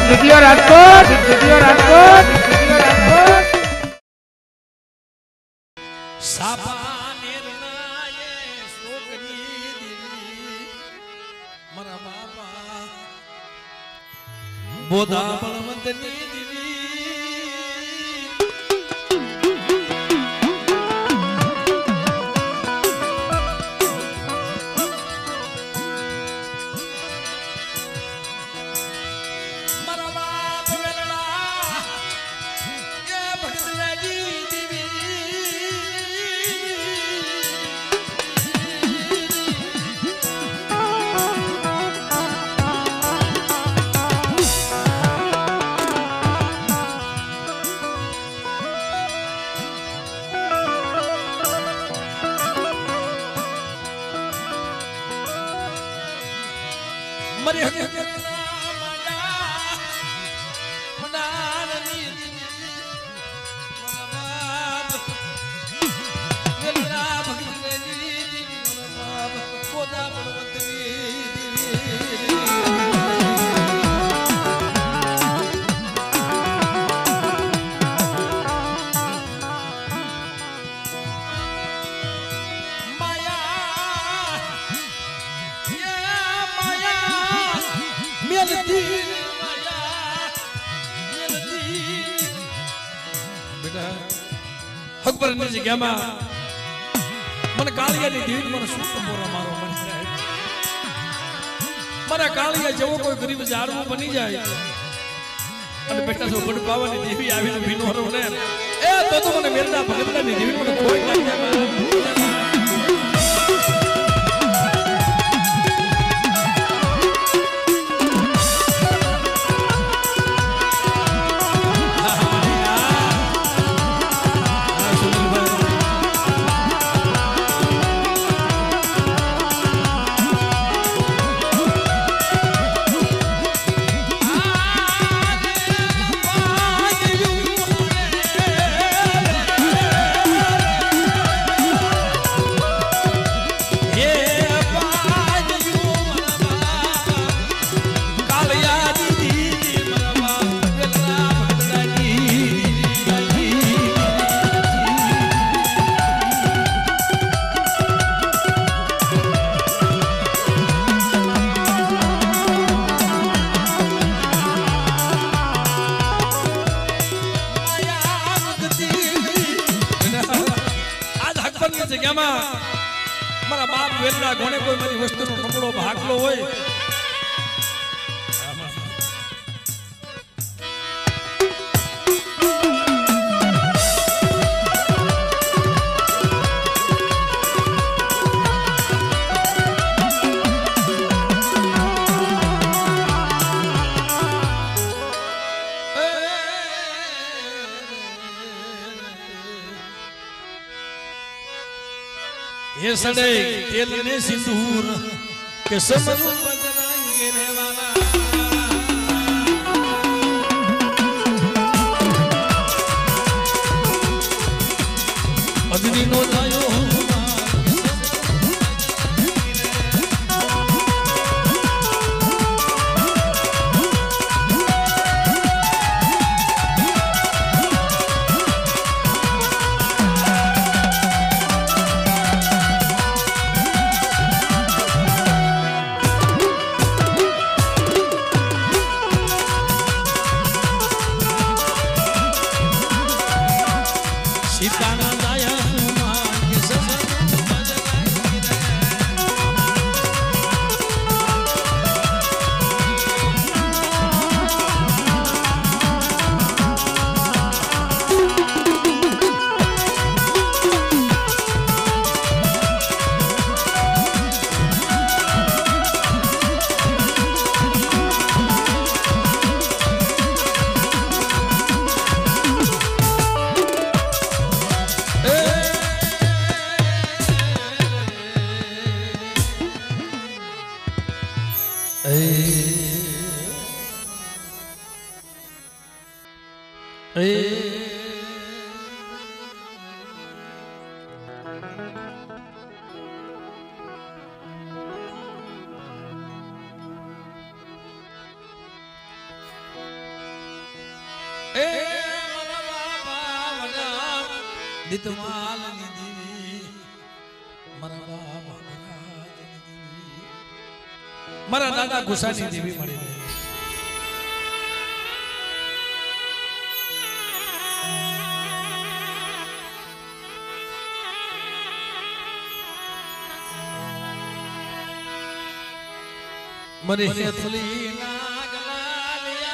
Video Rajkot video Rajkot video Rajkot सापा निर्णाये शोकनी देवी मरा बापा बोधा बलवंतनी देवी मरे अकबर ने जगह में मन कालिया ने देवी मन सूट मोरा मारो मन मरा कालिया जवो कोई गरीब जाड़ू बनी जाए અને બેટા જો બડ બાવાની દેવી આવીને ભીનો ને એ તો મને મેરડા ભગતના ની દેવી મને કોઈ લાગી જાય જગ્યામાં મારા બાપ વેરના ઘોડે કોઈ મારી વસ્તુનો કપડો ભાગલો હોય ये सड़े तेल ने सिंदूर के समझ बदलाएंगे रहवाना अग्नि नो जायो દિતમાલની દેવી મારા બાપ મહારાજની દેવી મારા દાદા ગુસાની દેવી મળી રહી મરે હેતલી નાગલાલિયા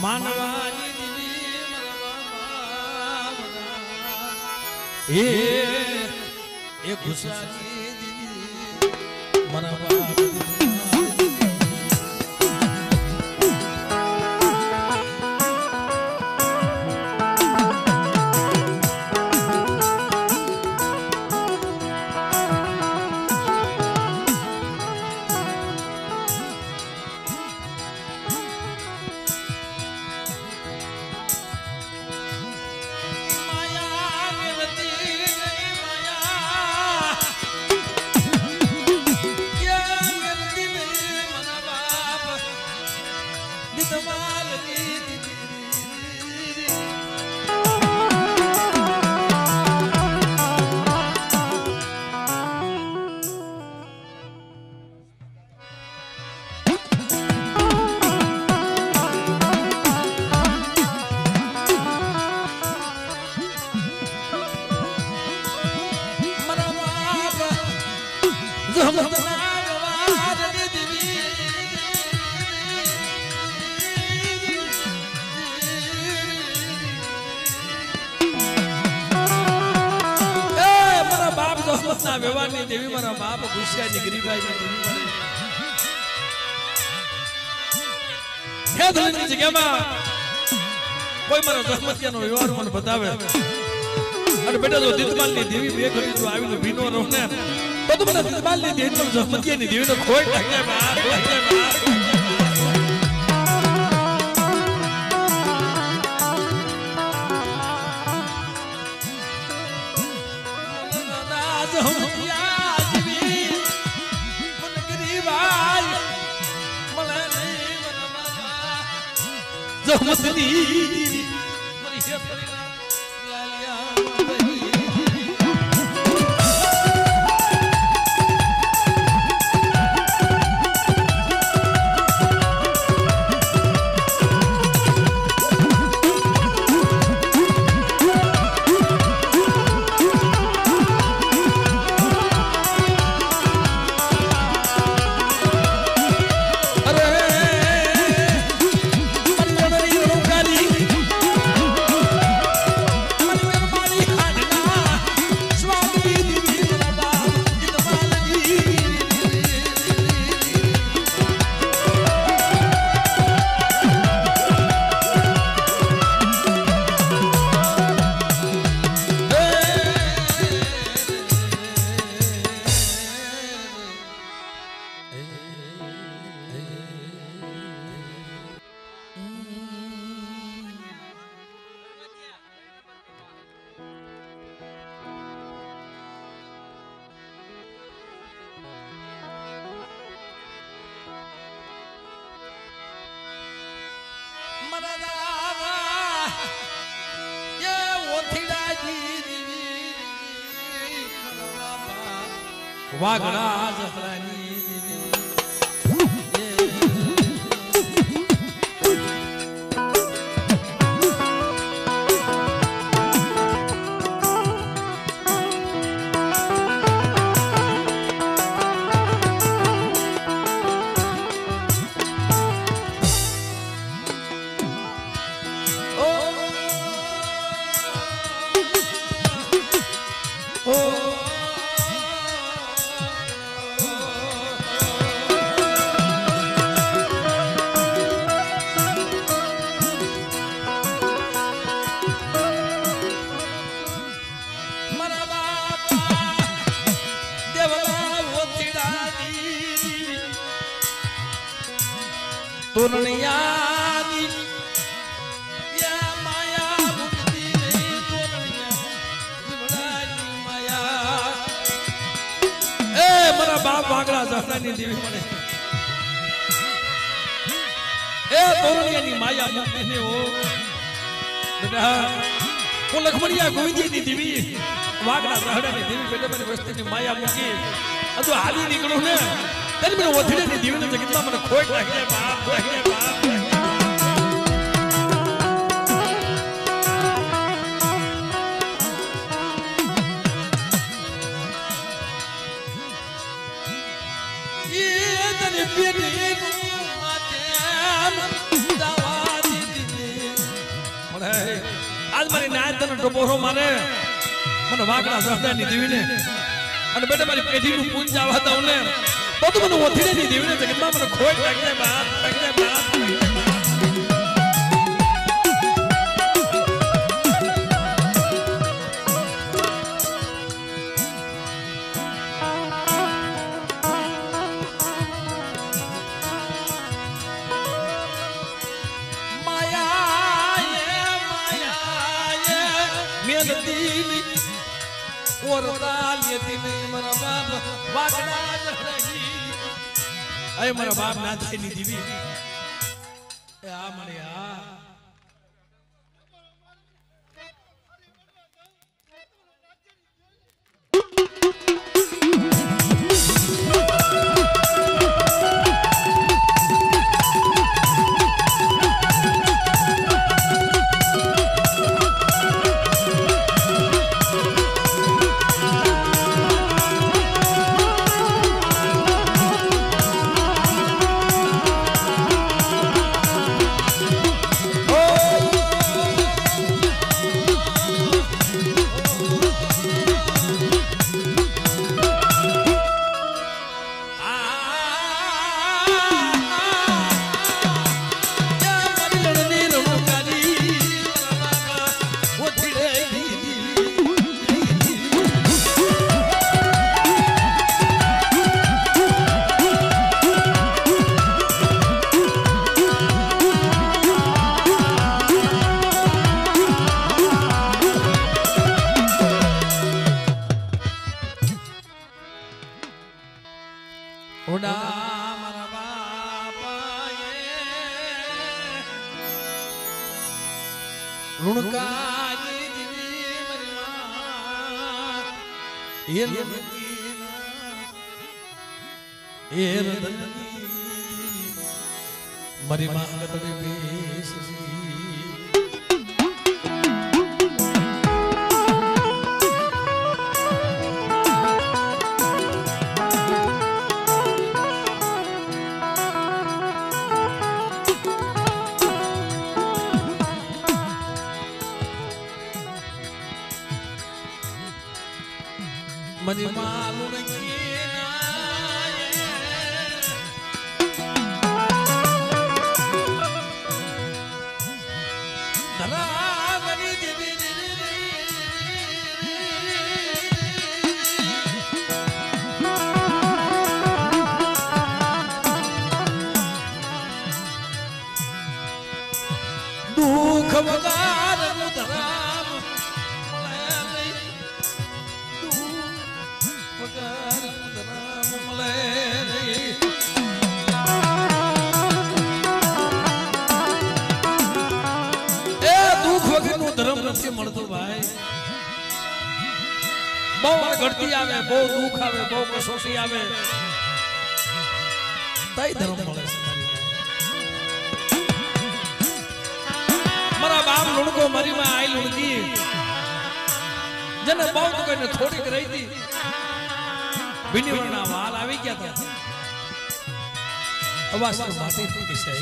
માનવાની દેવી મારા બાપ એ ગુસાની દેવી મારા બાપ વ્યવહારની દેવી મારા બાપ ગુસ્સાની ગરીબાઈની દેવી મળે હે ધનની જગ્યામાં કોઈ મારા જહમતિયાનો વ્યવહાર મને બતાવે અને બેટા જો દિતમાલની દેવી બે ઘડી જો આવીને ભીનો રહો ને તો મને દિતમાલની દેવી જહમતિયાની દેવીનો ખોટ લાગે બાપ Zahmatni Maria વાગડા જહરાની તોરણિયાની યા માયા મુક્તિ રે તોરણિયા જીવડાની માયા એ મારા બાપ વાગડા જહરાની દેવી મને એ તોરણિયાની માયા મુક્તિ ને ઓ બેટા હું લખમણિયા ગોવિંદની દેવી વાગડા રાહડાની દેવી બેટા મને વસ્તીની માયા મૂકી આ તો હાલી નીકળું ને ત્યારે મને ઓથડીની દેવીને જગતમાં મને ખોટ લાગી બાપ લાગી બાપ આજ મારી નાય તને ટોપોરો મારે મને વાગડા સહદાની દેવીને અને બેટા મારી પેઢીનું પૂંજ આવવા દઉં ને તો મને ઓથડીની દેવીને જગતમાં મને ખોટ લાગી જાય બાપ લાગી જાય બાપ મારા બાપ ના થાય ની દીવી આ મને આ મારી માં ગતડી બેસી મની માલું દુઃખ વગાર ધરામ મળતું ભાઈ બહુ ઘટતી આવે બહુ દુઃખ આવે બહુ કસોટી આવે તઈ ધર્મ મળે છે મારા બાપ લુણકો મારી માં આઈ લુણકી જેને બહુ તો કઈને થોડીક રહી હતી વિનિવરના વાલ આવી ગયા હતા અવાજ માટી થઈ છે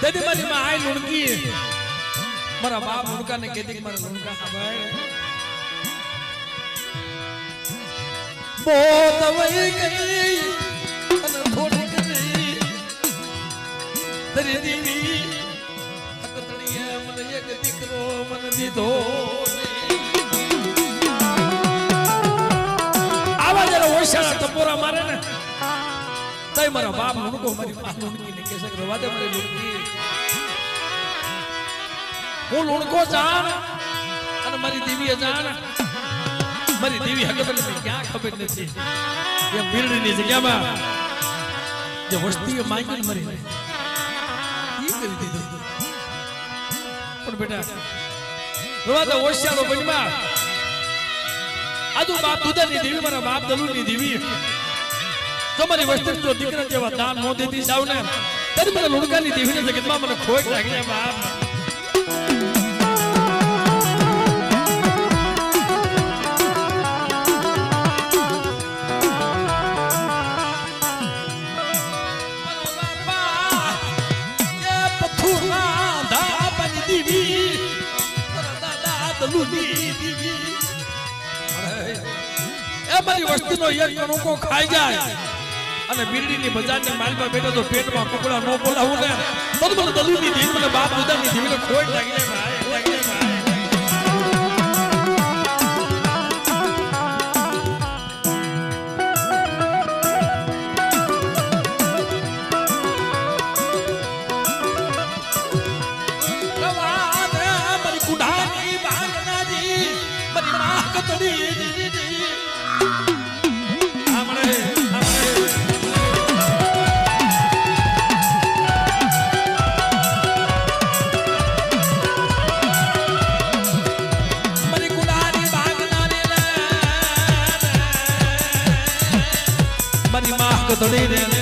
તેદી મારી માં આઈ લુણકી મારા બાપ લુણકા ને કીધી મારા લુણકા ખબર બોત વઈ ગઈ અને થોડી ગઈ દરી દીવી અકતડીએ મને એક દીકરો મને દીધો આવા જરા ઓછા ટપોરા મારે ને તઈ મારા બાપ લુણકો મારી માં લુણકી ને કહે છે રવા દે મારી લુણકી હું લુણકો જાણ અને મારી દેવીએ જાણ મારી દેવી હકીકત ક્યાં ખબર નથી એ મીરડીની જગ્યામાં જે વસ્તીએ માંગી મરી ઈ કરી દીધું પણ બેટા રોવાતા ઓશિયાળો બનીમાં આજુ બાપ દુધાની દેવી મારા બાપ દલુની દેવી તમારી વસ્તુ જો દીકરા જેવા દાન નો દેતી જાવ ને ત્યારે મને લુડકાની દેવીને જગતમાં મને ખોટ લાગી બાપ મારી વસ્તીનો એક કણુકો ખાઈ જાય અને બીરડીની બજારની માલમાં બેઠો તો પેટમાં કુકડા નો બોલાવું ને તો મને દલુની દીન મને બાપ દુદાની દીવીને ખોટ લાગી જાય ભાઈ લાગી જાય મારી કુડાની બાગનાજી મારી માં કતડી ધડી રે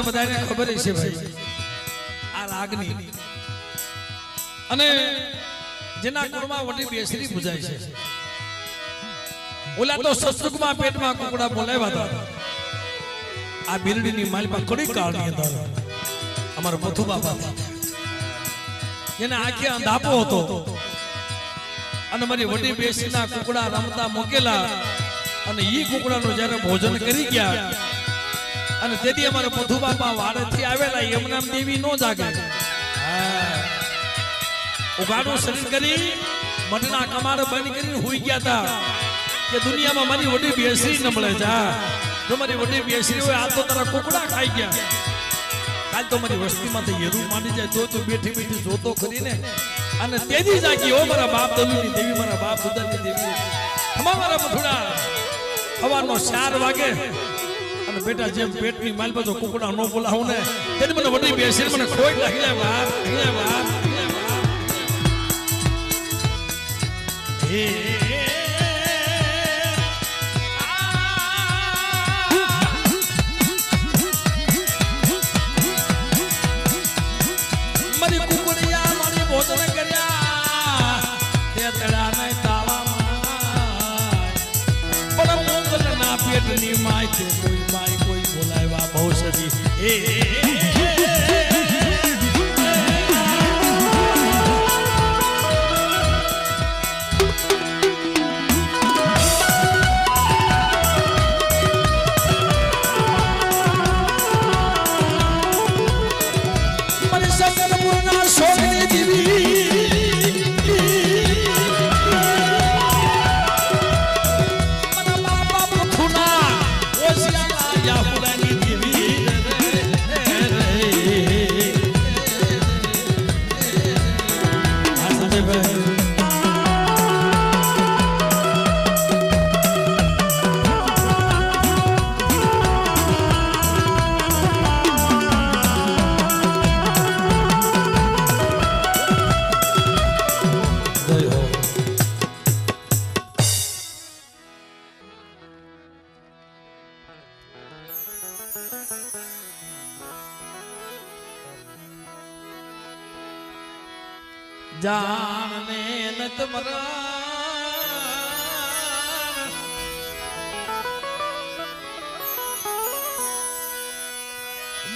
બધાને ખબર છે ભાઈ આ રાગની અને જેના કુળમાં વટી બેસરી પૂજાય છે ઓલા તો સસુકમાં પેટમાં કુકડા બોલાવ્યા હતા આ બીરડીની માલમાં કડી કાળની અંદર અમારો મથુ બાપા જેને આંખે અંધાપો હતો અને મારી વટી બેસીના કુકડા રમતા મૂકેલા અને ઈ કુકડાનું જ્યારે ભોજન કરી ગયા અને તેથી અમારે મધુ બાપા વાડેથી આવેલા યમનામ દેવી નો જાગે ઉગાડું શરીર કરી મઠના કમાડ બંધ કરીને હુઈ ગયા હતા કે દુનિયામાં મારી વડી બેસરી ન મળે જા જો મારી વડી બેસરી હોય આ તો તારા કુકડા ખાઈ ગયા કાલ તો મારી વસ્તીમાંથી હેરું માંડી જાય તો તું બેઠી બેઠી જોતો કરીને અને તેજી જાગી ઓ મારા બાપ દલુની દેવી મારા બાપ દુદાની દેવી અમારા મથુડા સવારનો 4 વાગે અને બેટા જેમ પેટની માલ બધો કુકડા નો બોલાવું ને તેને મને વડી બેસીને મને ખોટ લાગી જાય બાપ હે મારી કુકડિયા મારી ભોજન કર્યા તે તડા નહીં તાળામાં પણ મોગલ ના પેટની માય છે કોઈ માય કોઈ બોલાવ્યા બહુ સજી જાણને નત મરા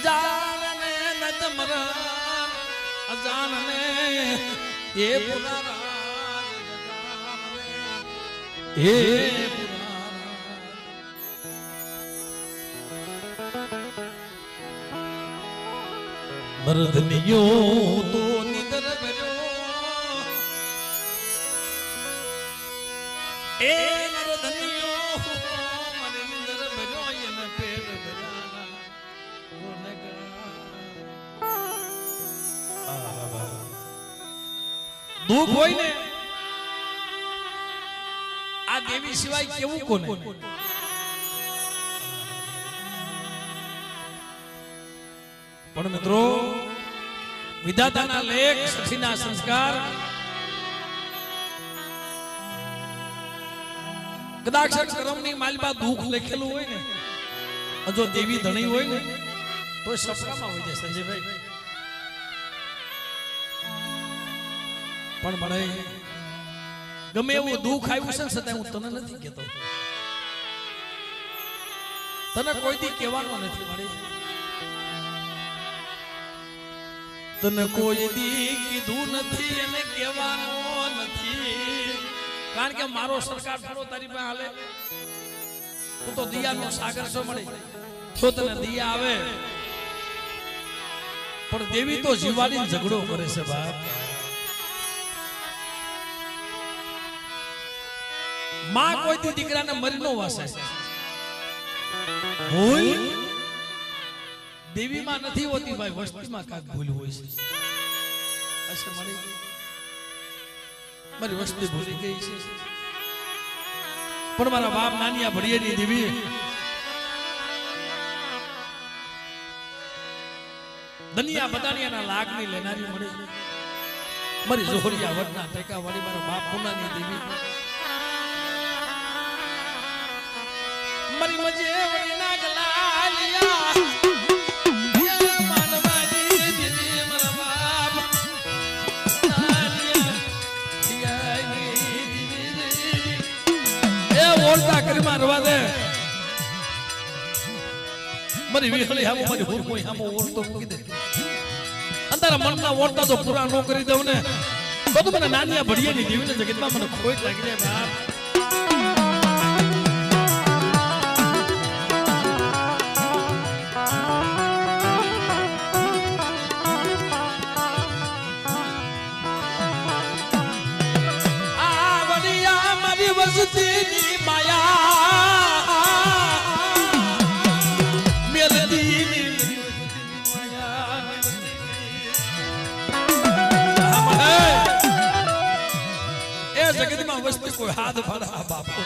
જાણને નત મરા અજાણને એ પુરારા એ મરદનિયો તો નિદર ભર્યો એ મરદનિયો મને નિદર ભર્યો એને પેટ ભરાના દુઃખ હોય ને આ દેવી સિવાય કેવું કોને પણ મિત્રો વિધાતાના લેખ સખીના સંસ્કાર કદાચ કર્મની માલમાં દુઃખ લખેલું હોય ને જો દેવી ધણી હોય ને તો સપનામાં હોય છે સંજયભાઈ પણ મને ગમે એવું દુઃખ આવ્યું છે છતાં હું તને નથી કહેતો તને કોઈ દી કહેવાનું નથી મળે તને કોઈ દી કીધું નથી અને કહેવાનું નથી કારણ કે મારો સરકાર થોડો તારી પાસે હાલે તું તો દિયાનો સાગર છો મળે તો તને દિયા આવે પણ દેવી તો જીવાડી ઝઘડો કરે છે બાપ માં કોઈ દી દીકરાને મરી નો વાસે ભૂલ દેવીમાં નથી હોતી ભાઈ વસ્તીમાં કાક ભૂલ હોય છે અસર મળી ગઈ મારી વસ્તી ભૂલી ગઈ છે પણ મારા બાપ નાનિયા ભડિયાની દેવી દનિયા બદાનિયાના લાગની લેનારી મળી મારી જોહરિયા વડના ટેકા વાળી મારા બાપ પુનાની દેવી મારી મજે વળી ના ગલાલિયા ઓળતા કરી મારવા દે મારી વિહળી હામો મારી હુર કોઈ હામો ઓળતો મૂકી દે અંતારા મનના ઓળતા તો પૂરા નો કરી દઉં ને તો મને નાનિયા ભડિયાની દેવીને જગતમાં મને ખોટ લાગી જાય બાપ વસતીની માયા મેલદીની માયા એ જગતમાં વસ્તી કોઈ હાથ ફાડા બાપો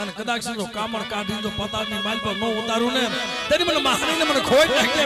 અને કદાચ જો કામણ કાઢી જો પતારની માલ પર નો ઉતારું ને તેની મને મહારાણીને મને ખોટ લાગે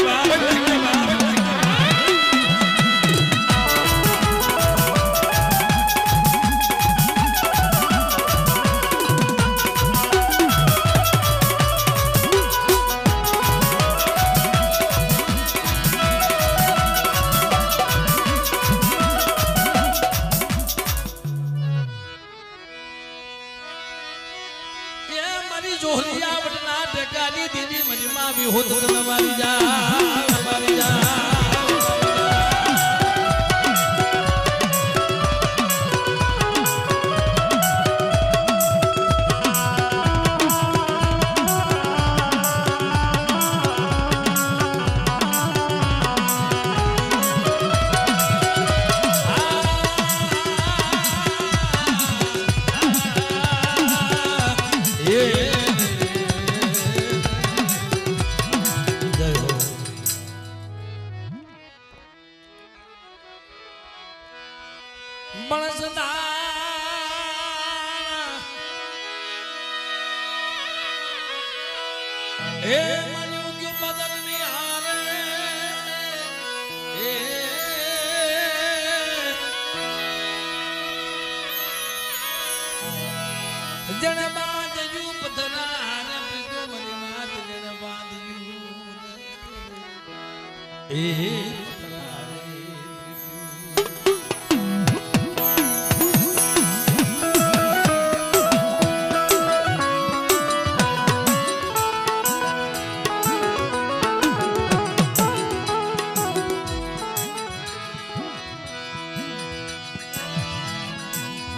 એ મળ્યું કે બદલ નિહારે એ જણ બાંધ્યું પથરાને પીધું મરી માત જણ બાંધ્યું એ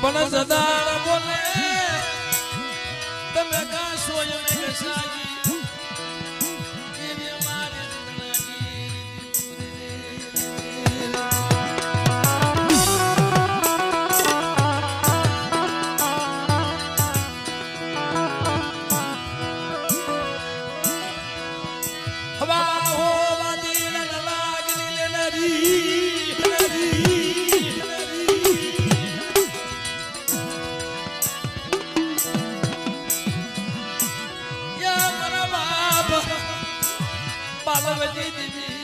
પણ સદાળ બોલે તમે કાશો એમે કસાજી એવી મારે હવા હો વાદી લાગની લેનારી પાલવજી દીદી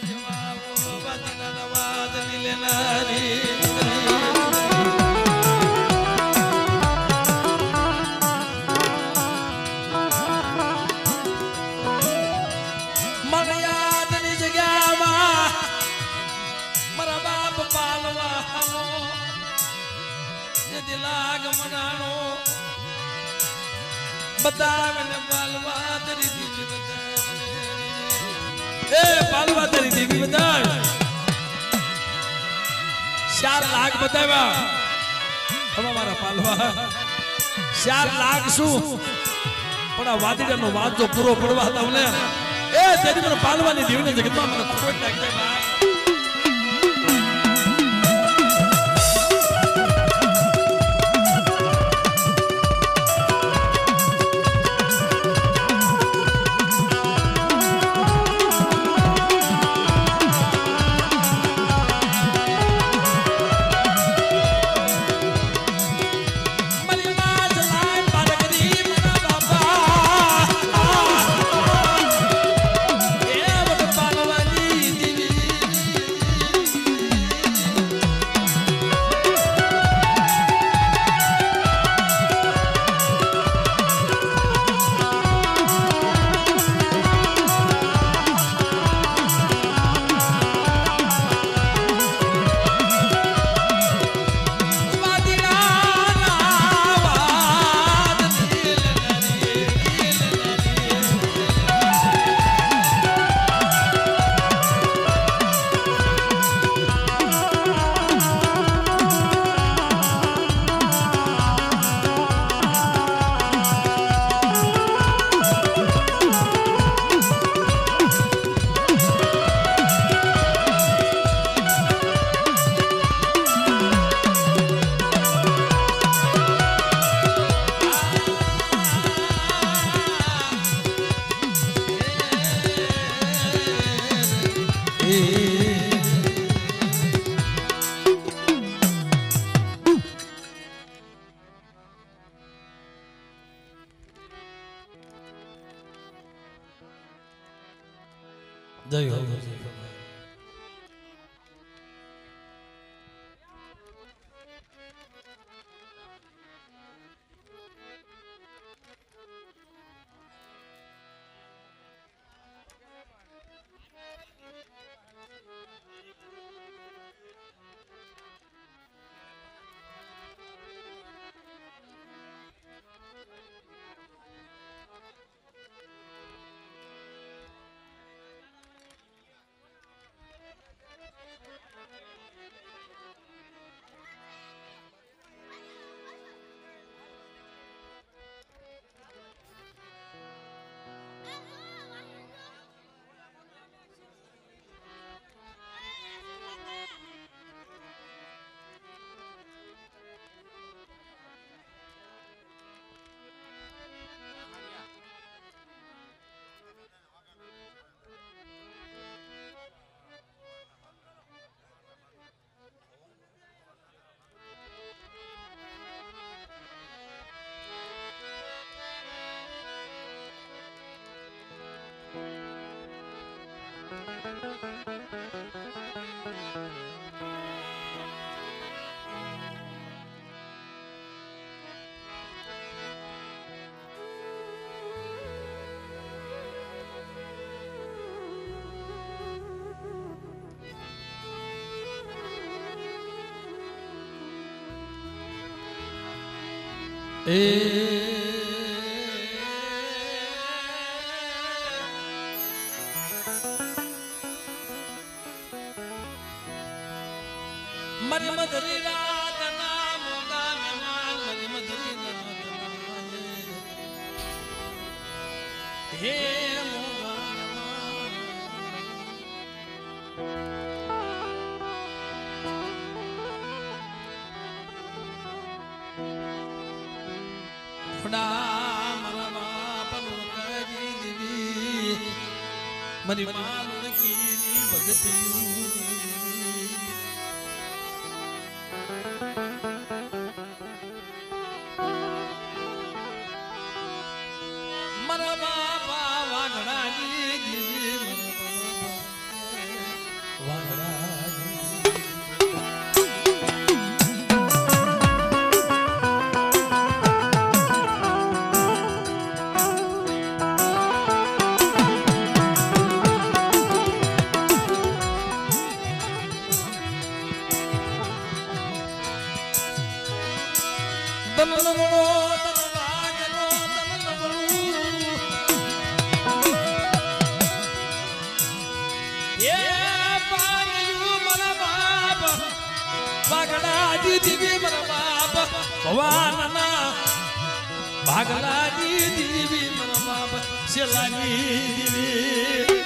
જવાબો વાદના વાદ લેનારી મર્યાદની જગ્યામાં મારા બાપ પાલવાનો જે દિલાગ મનાનો બતાવે ને પાલવા તરી દીદી બતાવે એ પાલવા તરી દીદી બતાવે 4 લાખ બતાવ્યા હવે મારા પાલવા 4 લાખ શું પણ આ વાદીડાનો વાત જો પૂરો પડવા તમને એ તેની મને પાલવાની દેવીને જગતમાં મને ખોટ લાગી જાય જય હો મરી મધરી રાત ના મોગા મહેમાન મરી મધરી રાત હે મોગા મહેમાન ખડા મારા બાપ નુકરી દીવી મરી માલ કી ભગતી મારા બાપા વાઘડાની દીવી વાઘડાની ભાગલાજી દીવી મારા બાપ શેલાની દીવી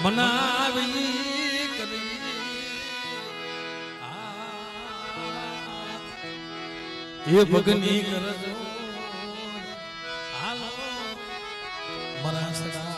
મનાવી કરી એ ભગની કરજો હાલો મરા સદા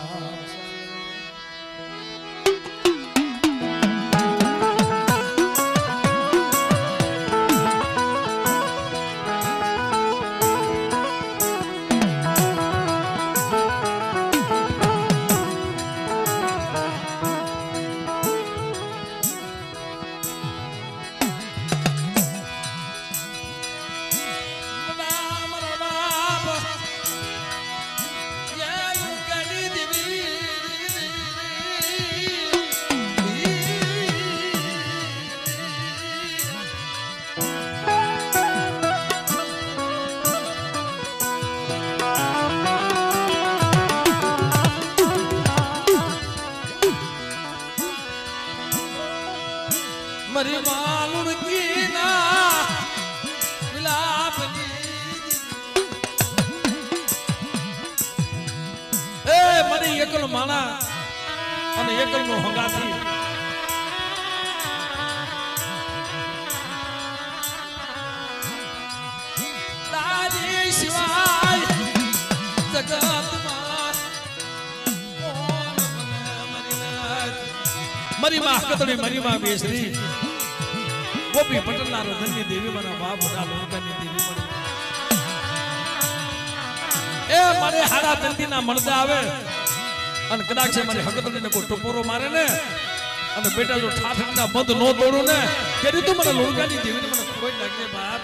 मरी मालून की ना विलाप ए मरी एकल माना અને એકલ નો હંગાથી તારી સિવાય જગતમાં मरी माँ कतड़ी मरी माँ बेसरी गोपी पटल ना रधनी देवी मना बाप बड़ा लोकनी देवी मरी ए मारे हाड़ा तंती ना मर्द आवे अन कदाच से मारे हकतड़ी ने को टपोरो मारे ने अन बेटा जो ठाठन ना बंद नो तोड़ू ने केरी तो मने लोकनी देवी ने मने कोई लागे बाप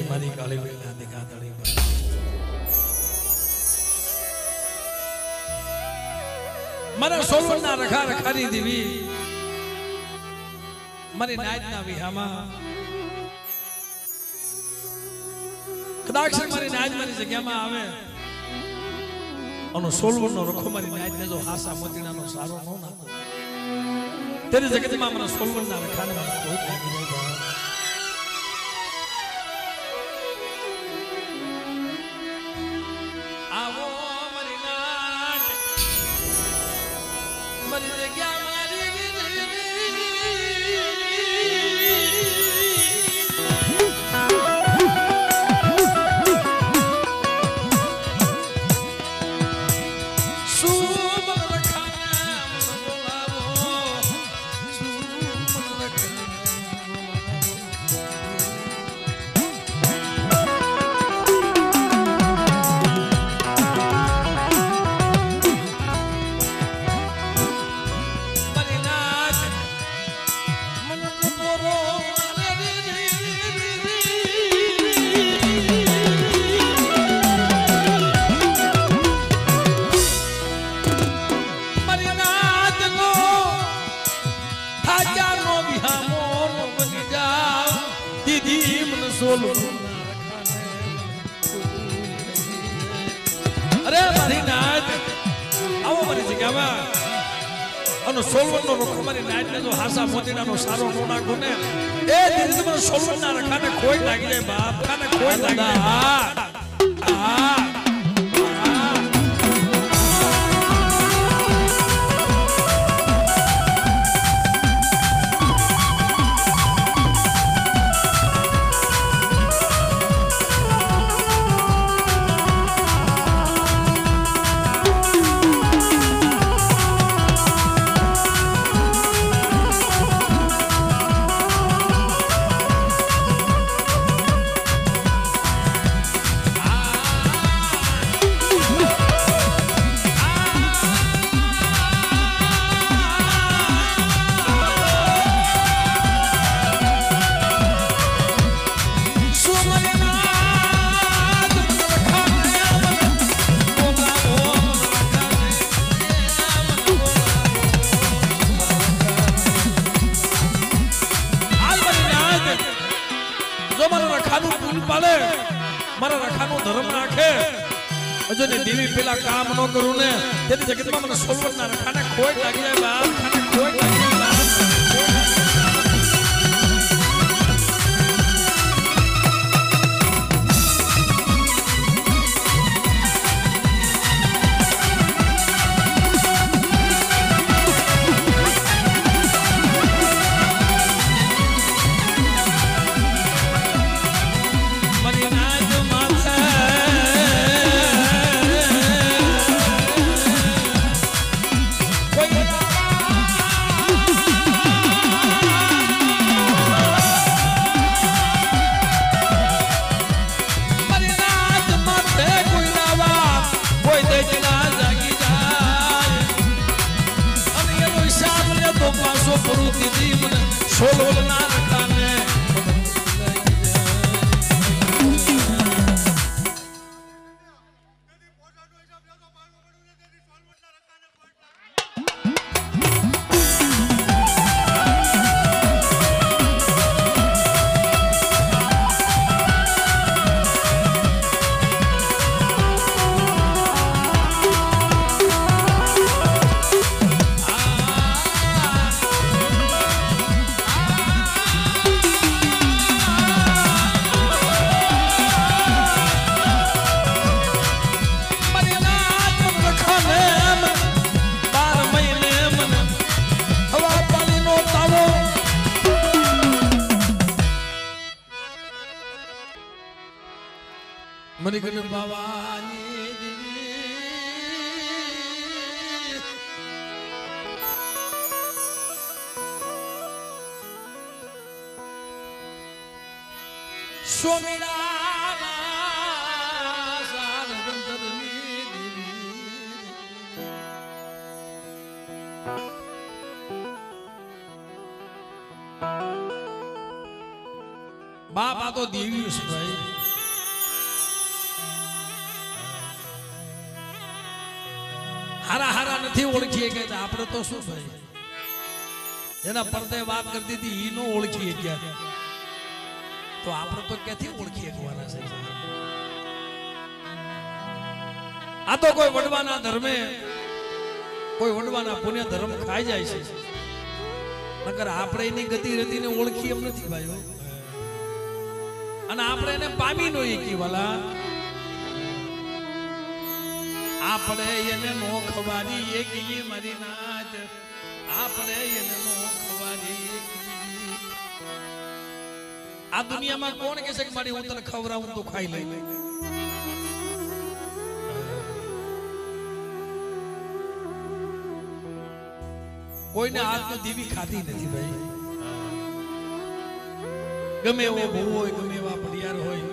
मारी काली बेला दिखा तड़ी मारा सोलवन ना रखा रखारी देवी मारी नाच ना विहामा कदाच मारी नाच मारी जगह में आवे अनु सोलवन नो रखो मारी नाच ने जो हासा मोतीना नो सारो नो ना तेरी जगत में मारा सोलवन ना रखा ने मारा कोई लागी नहीं अरे मारी नाच आओ मारी जगह में अनु सोलवन नो रखो मारी नाच ने जो हासा मोतीना नो सारो नोना कोने ए धीरे से मारे सोलवन ना रखा ने कोई लागी जाए बाप खाने कोई लागी जाए मारा रखानु धर्म राखे અજો ને દેવી પેલા કામ ન કરું ને તેથી જગતમાં મને સોલવર ના રખાને ખોટ લાગી જાય બાપ ખાને ખોટ લાગી જાય બાપ મણિકંઠ બાવાની બાપ આ તો દેવી છે ભાઈ હારા હારા નથી ઓળખીએ કે આપણે તો શું ભાઈ એના પડદે વાત કરતી હતી ઈ નો ઓળખીએ ક્યાં તો આપણે તો ક્યાંથી ઓળખીએ કવાના છે આ તો કોઈ વડવાના ધર્મે કોઈ વડવાના પુણ્ય ધર્મ ખાઈ જાય છે નકર આપણે એની ગતિ રતીને ઓળખી એમ નથી ભાઈઓ અને આપણે એને પામી નો એકી વાલા આપણે એને નો ખવારી એકી મારી નાચ આપણે એને નો ખવારી આ દુનિયામાં કોણ કહે છે કે મારી હું તને ખવરાવું તો ખાઈ લઈ કોઈને હાથનો દીવી ખાધી નથી ભાઈ ગમે એવો ભૂ હોય ગમે એવા પડિયાર હોય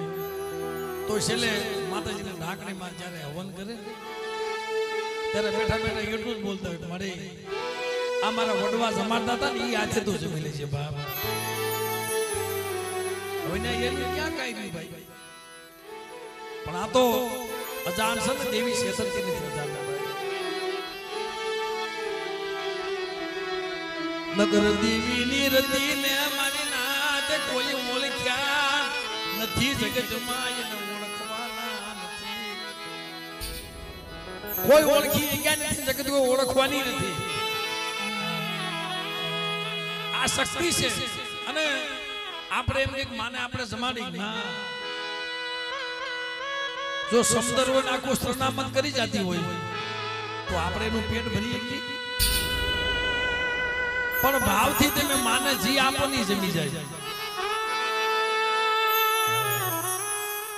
તો છેલ્લે માતાજીના ઢાંકણીમાં જ્યારે હવન કરે ત્યારે બેઠા બેઠા એટલું જ બોલતા હોય મારે આ મારા વડવા જમાડતા હતા ને એ હાથે તો જમી લે છે બાપ હવે ક્યાં કાઈ નહીં ભાઈ પણ આ તો અજાણ છે ને દેવી શેતરતી નથી અજાણતા નગર દેવીની રતીને મારી નાત કોઈ ઓળખ્યા નથી જગતમાં એને ઓળખવાના નથી કોઈ ઓળખી ગયા નથી જગત કોઈ ઓળખવાની નથી આ શક્તિ છે અને આપણે એમ એક માને આપણે જમાડી ના જો સમદર હોય આખું સરનામત કરી જતી હોય તો આપણે એનું પેટ ભરીએ કે પણ ભાવથી તમે માને જી આપો ની જમી જાય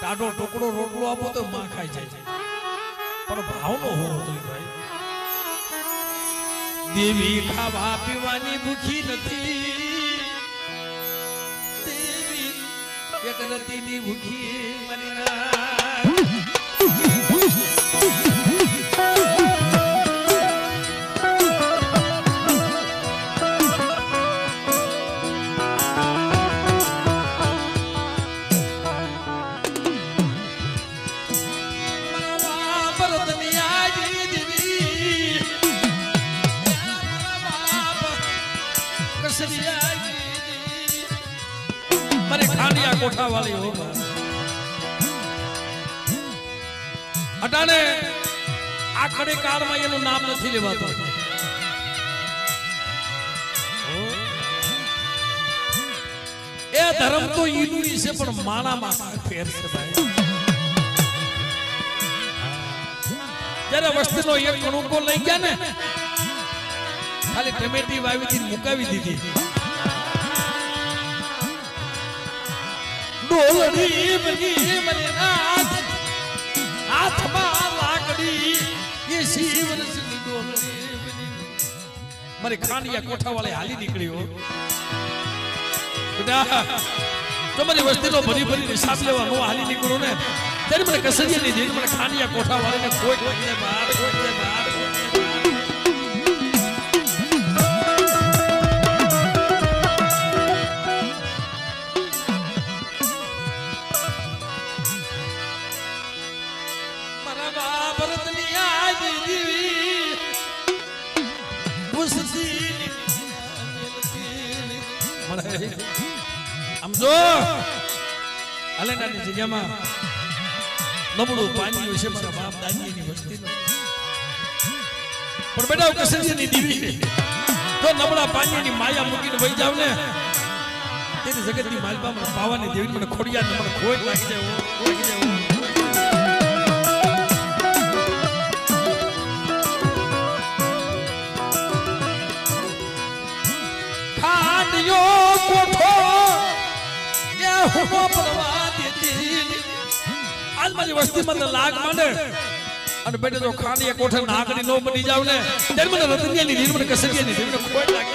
કાઢો ટુકડો રોટલો આપો તો માં ખાઈ જાય પણ ભાવ નો હોવો જોઈએ ભાઈ દેવી ખાવા પીવાની ભૂખી નથી દેવી એક રતીની ભૂખી મરી ના કોઠા વાળી હો અટાણે આ ખડે કાળમાં એનું નામ નથી લેવાતું. એ ધર્મ તો ઈનું છે પણ માણામાં ફેર છે ભાઈ. જ્યારે વસ્તીનો એક કણુકો લઈ ગયા ને ખાલી ટમેટી વાવી થી મુકાવી દીધી. ડોલડી બની મને હાથમાં લાકડી એ શિવરસની ડોલડી બની મારી ખાંડિયા કોઠા વાળે હાલી નીકળ્યો. તમારી વસ્તીનો ભરી ભરી હિસાબ લેવા નો હાલી નીકળો ને ત્યારે મને કસરિયા નહીં દે. મને ખાંડિયા કોઠા વાળાને કોઈ બહાર સમજો અલેનાની જગ્યામાં નબળું પાણી વિશે મારા બાપ દાદીની વસ્તીનો પણ બેટા કસરિયાની દીવી તો નબળા પાણીની માયા મૂકીને વહી જાવ ને તેની જગતની માલપા મને પાવાની દેવી મને ખોડિયા મને ખોટ લાગી જાય. વસ્તીમાં લાગ માંડે અને બેટે જો ખાની કોઠે નાગડી નો બની જાવ ને ત્યારે મને રતનિયાની દીન મને કસરિયાની દીન મને ખોટ લાગે.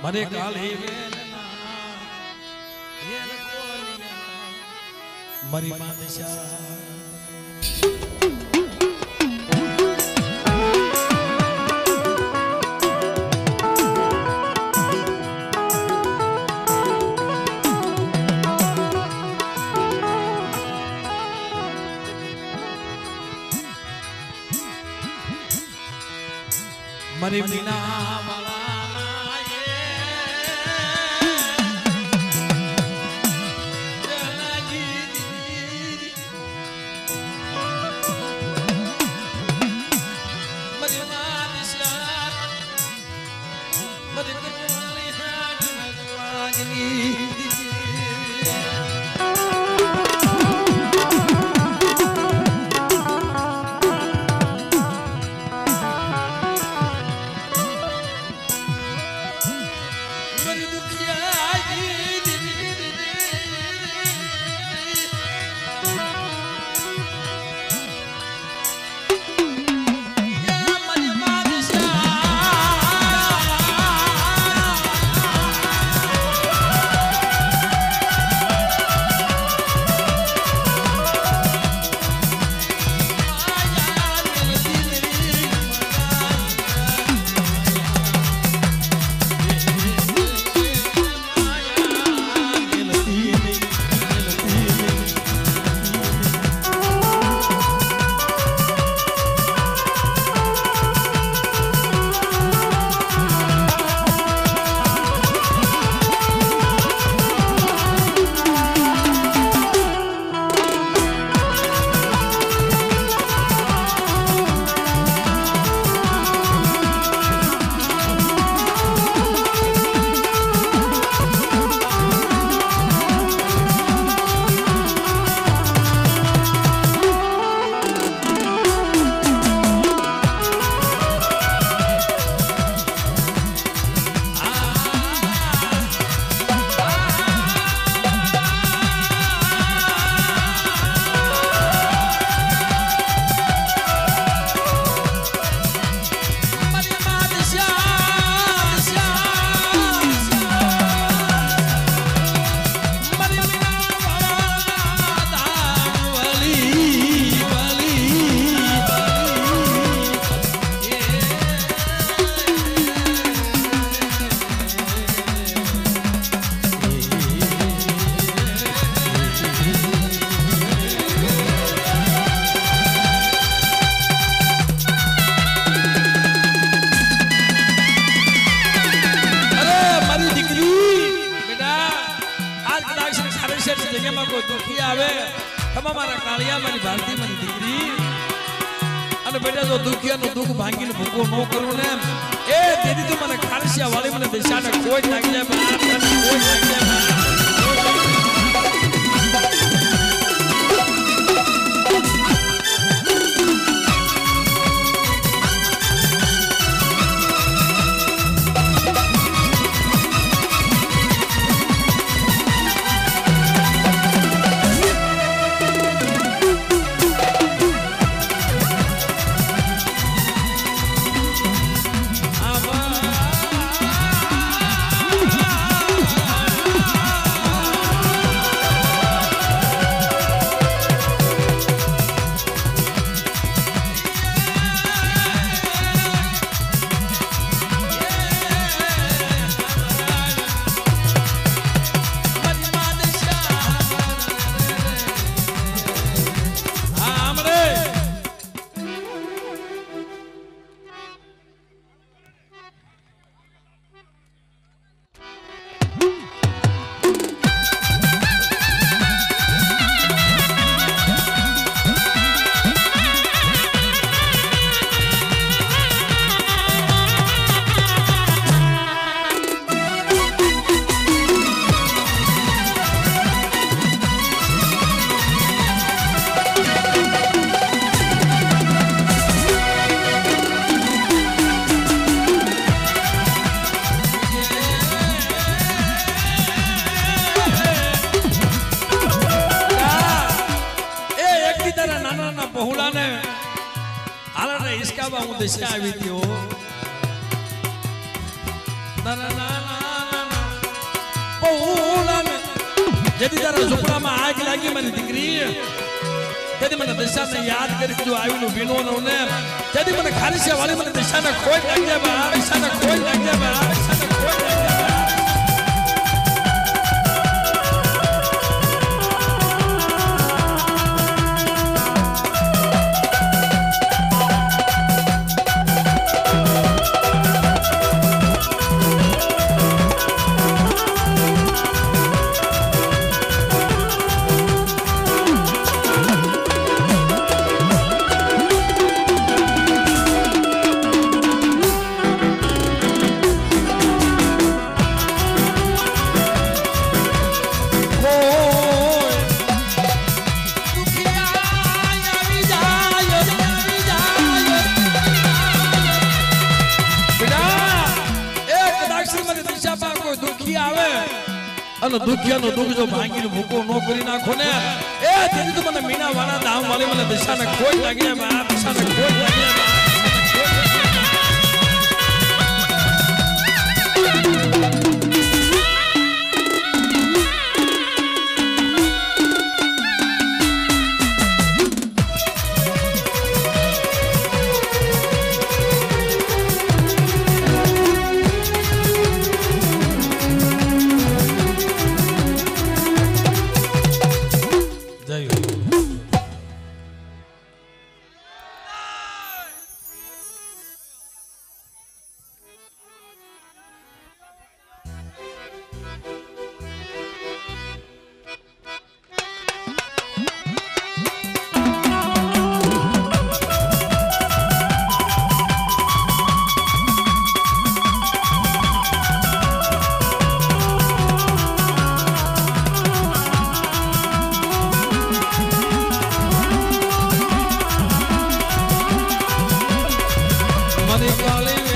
મને કાળી મારી માદશા મારી મીના કોઈ દુખી આવે ખમા મારા કાળિયા મારી ભારતી મારી દીકરી અને બેટા જો દુખિયાનું દુઃખ ભાંગીને ભૂકો ન કરું ને એ દીદી તું મને ખારસિયા વાળી મને દિશાને કોઈ નાખી જાય કોઈ નાખી જાય જેથી તારા ઝૂંપડામાં આગ લાગી મારી દીકરી તેથી મને દિશાને યાદ કરી જો આવીનું ભીનો ને તેથી મને ખારસિયા વાળી મને દિશાને ખોઈ લાગી જાય દિશાને ખોઈ લાગી જાય દિશાને ખોઈ લાગી જાય અને દુખિયાનો દુઃખ જો ભાંગીને ભૂકો ન કરી નાખો ને એ તેથી તો મને મીના વાળા ધામ વાળી મને દિશાને ખોઈ લાગી આ દિશાને ખોઈ લાગી Money calling